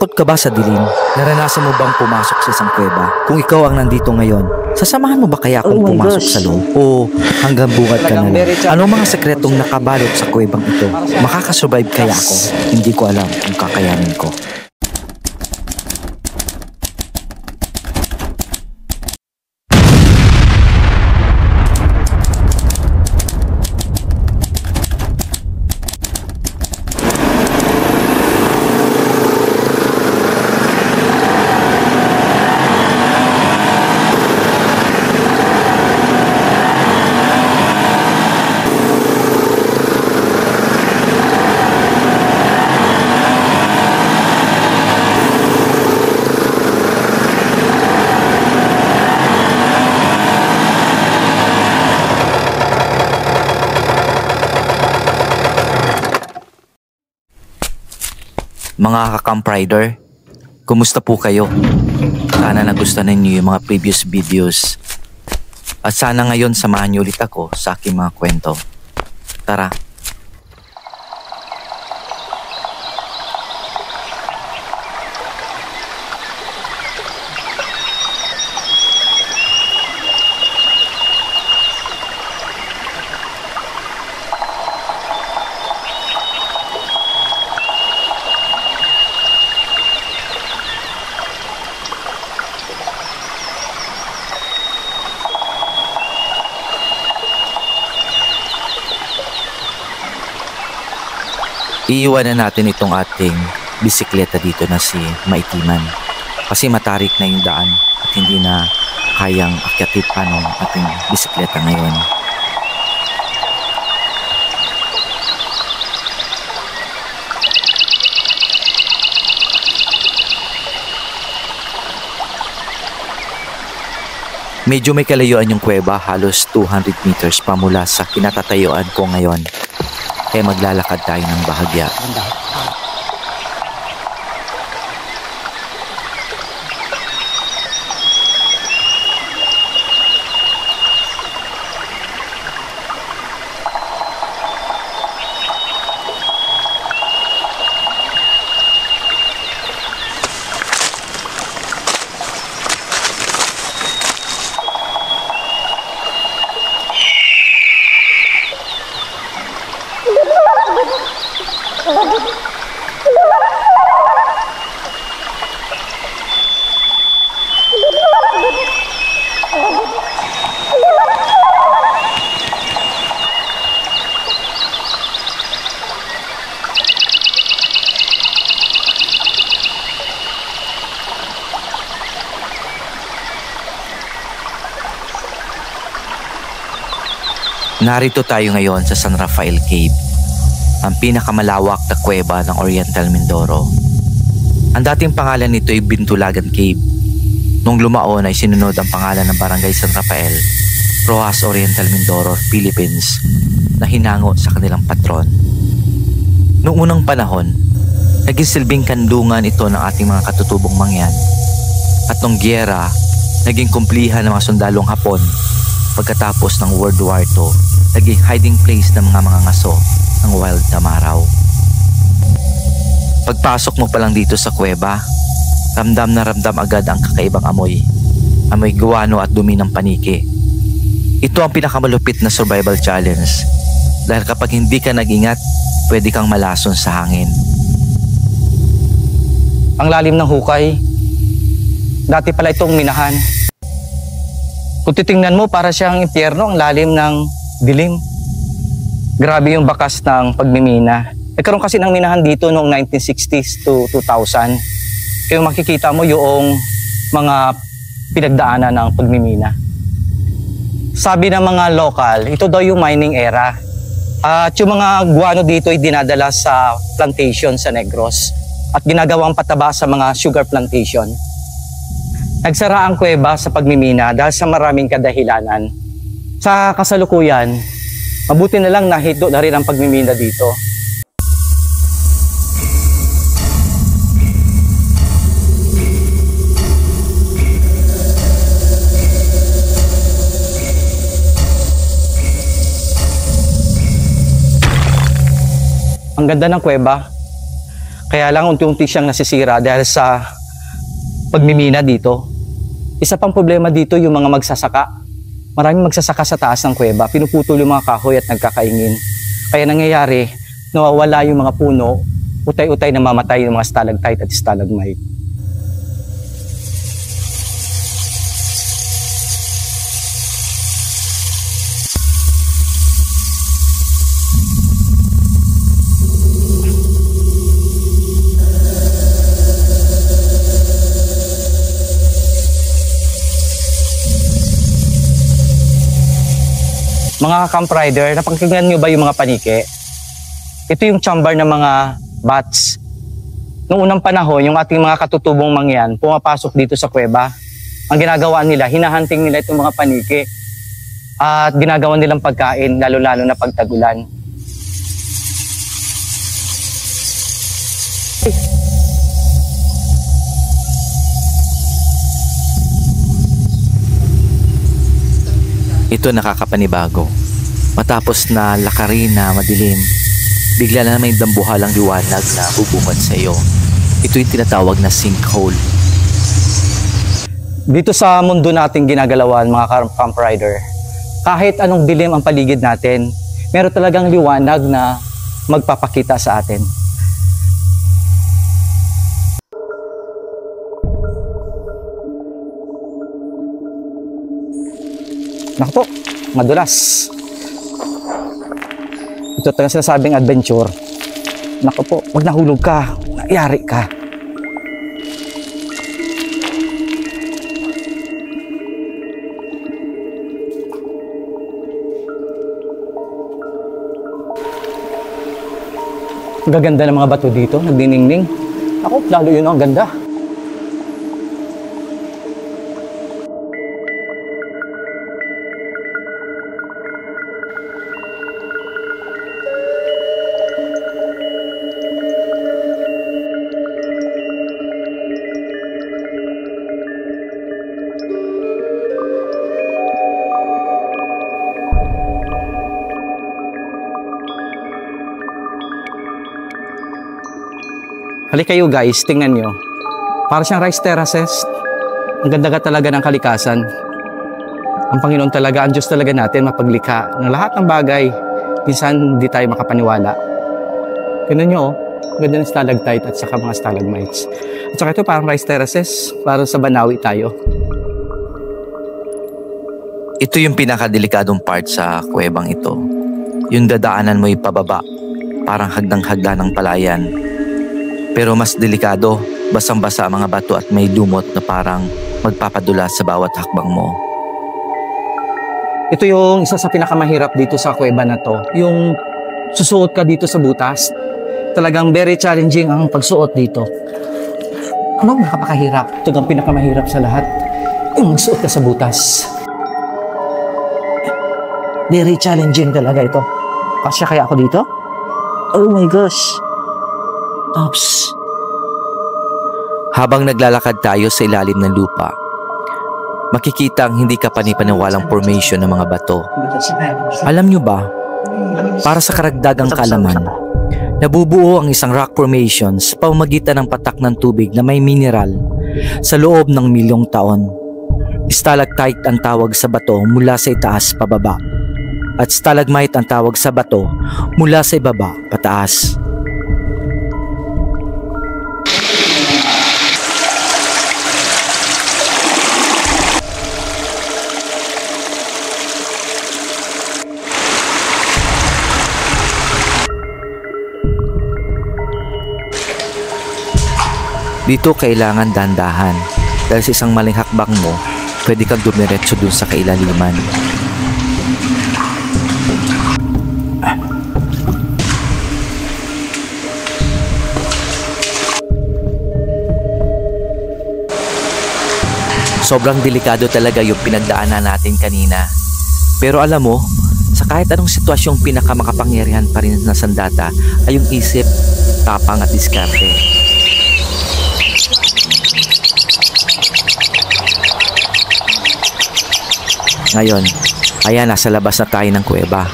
Takot ka ba sa dilim? Naranasan mo bang pumasok sa isang kuweba? Kung ikaw ang nandito ngayon, sasamahan mo ba kaya akong pumasok sa loob? O hanggang bungad ka na lang? Ano mga sekretong nakabalot sa kuwebang ito? Makakasurvive kaya ako? Hindi ko alam kung kakayanin ko. Mga ka-camp rider, kumusta po kayo? Sana nagustuhan ninyo yung mga previous videos. At sana ngayon samahan niyo ulit ako sa aking mga kwento. Tara! Iiwanan natin itong ating bisikleta dito na si Maitiman kasi matarik na yung daan at hindi na kayang akyatin pa ng ating bisikleta ngayon. Medyo may kalayuan yung kuweba, halos 200 meters pa mula sa kinatatayuan ko ngayon. Kaya maglalakad tayo ng bahagya. Narito tayo ngayon sa San Rafael Cave, ang pinakamalawak na kuweba ng Oriental Mindoro. Ang dating pangalan nito ay Bintulagan Cave. Nung lumaon ay sinunod ang pangalan ng Barangay San Rafael, Roxas Oriental Mindoro, Philippines, na hinango sa kanilang patron. Noong unang panahon, naging silbing kandungan ito ng ating mga katutubong mangyan. At nung giyera, naging kumplihan ng mga sundalong Hapon. Pagkatapos ng World War II, naging hiding place ng mga ngaso ng wild tamaraw. Pagpasok mo pa lang dito sa kuweba, ramdam na ramdam agad ang kakaibang amoy. Amoy guwano at dumi ng paniki. Ito ang pinakamalupit na survival challenge dahil kapag hindi ka nag-ingat, pwede kang malason sa hangin. Ang lalim ng hukay. Dati pala itong minahan. Kung titingnan mo, para siyang impyerno, ang lalim ng dilim. Grabe yung bakas ng pagmimina. Nagkaroon kasi ng minahan dito noong 1960s to 2000. Kaya makikita mo yung mga pinagdaanan ng pagmimina. Sabi ng mga local, ito daw yung mining era. At yung mga guano dito ay dinadala sa plantation sa Negros at ginagawang pataba sa mga sugar plantation. Nagsara ang kuweba sa pagmimina dahil sa maraming kadahilanan. Sa kasalukuyan, mabuti na lang nahito na rin ang pagmimina dito. Ang ganda ng kuweba. Kaya lang unti-unti siyang nasisira dahil sa pagmimina dito. Isa pang problema dito yung mga magsasaka. Maraming magsasaka sa taas ng kuweba. Pinuputol yung mga kahoy at nagkakaingin. Kaya nangyayari, nawawala yung mga puno, utay-utay na mamatay yung mga stalactite at stalagmite. Mga camp rider, napakinggan nyo ba yung mga panike? Ito yung chamber ng mga bats. Noong unang panahon, yung ating mga katutubong mangyan, pumapasok dito sa kuweba. Ang ginagawa nila, hinahunting nila itong mga panike. At ginagawa nilang pagkain, lalo-lalo na pagtagulan. Ito nakakapanibago. Matapos na lakarin na madilim, bigla na may dambuhalang liwanag na bubungad sa iyo. Ito yung tinatawag na sinkhole. Dito sa mundo nating ginagalawan, mga camp rider, kahit anong dilim ang paligid natin, meron talagang liwanag na magpapakita sa atin. Naku po, madulas. Ito talagang sinasabing adventure. Naku po, wag nahulog ka, nayari ka. Ang gaganda ng mga bato dito, nagdiningning. Ako, lalo yun ang ganda. Halika kayo guys, tingnan nyo. Para siyang rice terraces. Ang ganda talaga ng kalikasan. Ang Panginoon talaga, ang Diyos talaga natin mapaglikha ng lahat ng bagay. Minsan hindi tayo makapaniwala. Tingnan nyo, ang ganda ng stalactite at saka mga stalagmites. At saka ito parang rice terraces, para sa Banawi tayo. Ito yung pinakadelikadong part sa kuwebang ito. Yung dadaanan mo ipababa, parang hagdang-hagda ng palayan. Pero mas delikado, basang-basa ang mga bato at may lumot na parang magpapadula sa bawat hakbang mo. Ito yung isa sa pinakamahirap dito sa kuweba na to. Yung susuot ka dito sa butas. Talagang very challenging ang pagsuot dito. Anong nakapakahirap? Ito ang pinakamahirap sa lahat. Yung magsuot ka sa butas. Very challenging talaga ito. Kasya kaya ako dito? Oh my gosh. Oops. Habang naglalakad tayo sa ilalim ng lupa, makikita ang hindi kapani-paniwalang formation ng mga bato. Alam nyo ba, para sa karagdagang kalaman, nabubuo ang isang rock formation sa pamamagitan ng patak ng tubig na may mineral sa loob ng milyong taon. Stalactite ang tawag sa bato mula sa itaas pababa, at stalagmite ang tawag sa bato mula sa ibaba pataas. Dito kailangan dandahan dahil sa isang maling hakbang mo, pwede kang dumiretso dun sa kailaliman. Sobrang delikado talaga yung pinagdaanan natin kanina. Pero alam mo, sa kahit anong sitwasyong pinakamakapangyarihan pa rin na sandata ay yung isip, tapang at diskarte. Ngayon, ayan, nasa labas na tayo ng kuweba.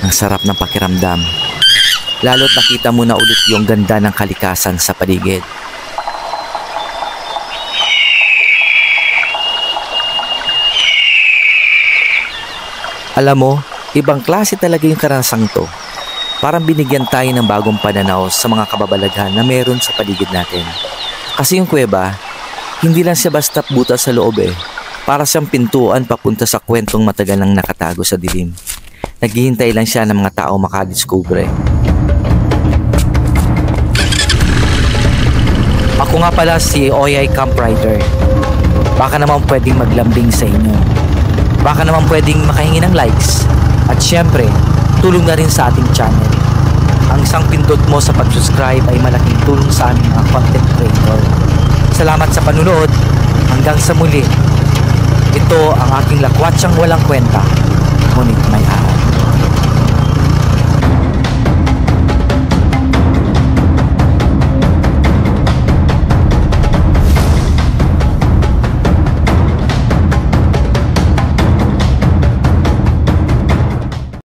Ang sarap ng pakiramdam. lalo't nakita mo na ulit yung ganda ng kalikasan sa paligid. Alam mo, ibang klase talaga yung karanasang to. Parang binigyan tayo ng bagong pananaw sa mga kababalaghan na meron sa paligid natin. Kasi yung kuweba, hindi lang siya basta butas sa loob Para siyang pintuan papunta sa kwentong matagal nang nakatago sa dilim. Naghihintay lang siya ng mga tao makadiskubre. Ako nga pala si Oyay Camp Rider. Baka naman pwedeng maglambing sa inyo. Baka naman pwedeng makahingi ng likes. At syempre, tulong na rin sa ating channel. Ang isang pindot mo sa pag-subscribe ay malaking tulong sa aming mga content creator. Salamat sa panunood. Hanggang sa muli. Ito ang aking lakwatsang walang kwenta. Ngunit may